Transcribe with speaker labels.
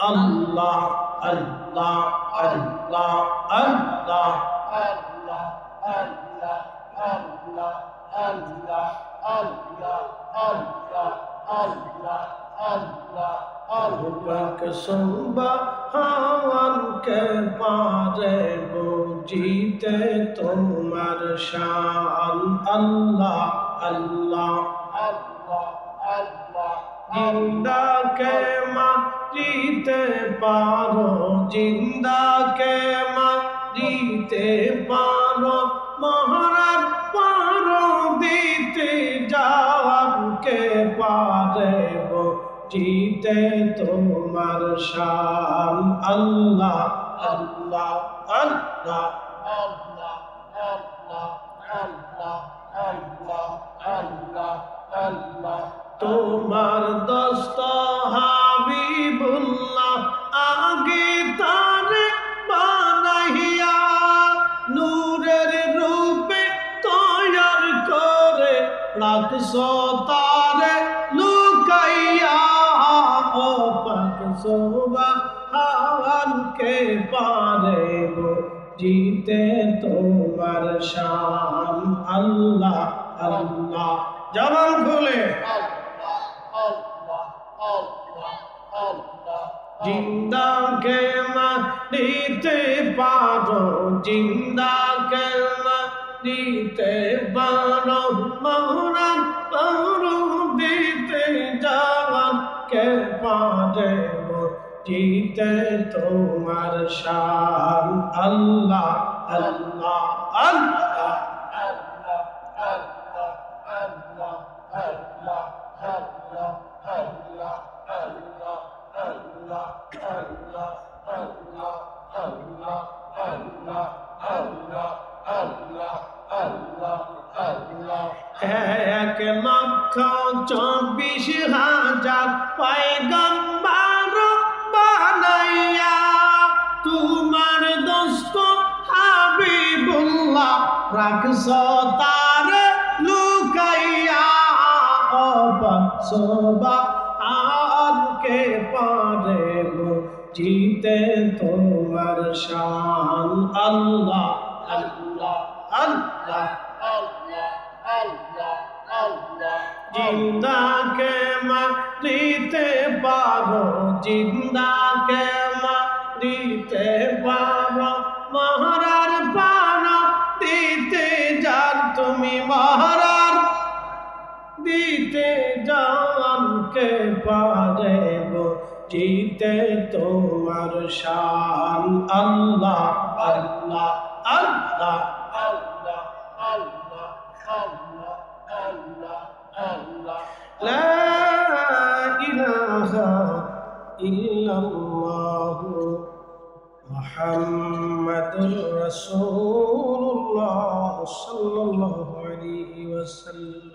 Speaker 1: আল্লাহ আল্লাহ আল্লাহ আল্লাহ
Speaker 2: আল্লাহ আল্লাহ আল্লাহ আল্লাহ আল্লাহ আল্লাহ আল্লাহ আল্লাহ
Speaker 1: পাক সুবহান কে পারে বুঝিতে তোমার শান আল্লাহ আল্লাহ
Speaker 2: আল্লাহ আল্লাহ
Speaker 1: জিন্দা কে মারিতে পারো জিন্দা কে মারিতে পারো মহারাজ পারো দিতে যাওয়ার কে পারে জিতে তোমার শান আল্লাহ আল্লাহ আল্লাহ
Speaker 2: আল্লাহ আল্লাহ আল্লাহ আল্লাহ আল্লাহ আল্লাহ
Speaker 1: তোমার দোস্ত হাবিবুল্লাহ আগে তারে বানাইয়া নূরের রূপে তৈয়ার করে রাখছো তারে লুকাইয়া ও পাক সুবহান কে পারে জিতে তোমার শান আল্লাহ আল্লাহ জবান খুলে জিন্দা কে মারিতে পারো জিন্দা কে মারিতে পারো মহারাজ পারো দিতে যাওয়ার কে পারে জিতে তোমার শান আল্লাহ আল্লাহ আল্লাহ এক লক্ষ 24,000 পয়গম্বর বানাইয়া তোমার দোস্ত হাবিবুল্লাহ রাখছো তারে লুকাইয়া ও সুবহান কে পারে জিতে তোমার শান আল্লাহ আল্লাহ আল্লাহ জিন্দা কে মারিতে পারো জিন্দা কে মারিতে পারো মহারার পানা দিতে যান তুমি মহারার দিতে যান কে পারে জিতে তোমার শান আল্লাহ আল্লাহ আল্লাহ
Speaker 2: আল্লাহ আল্লাহ আল্লাহ আল্লাহ আল্লাহ
Speaker 1: لا إله إلا الله محمد رسول الله صلى الله عليه وسلم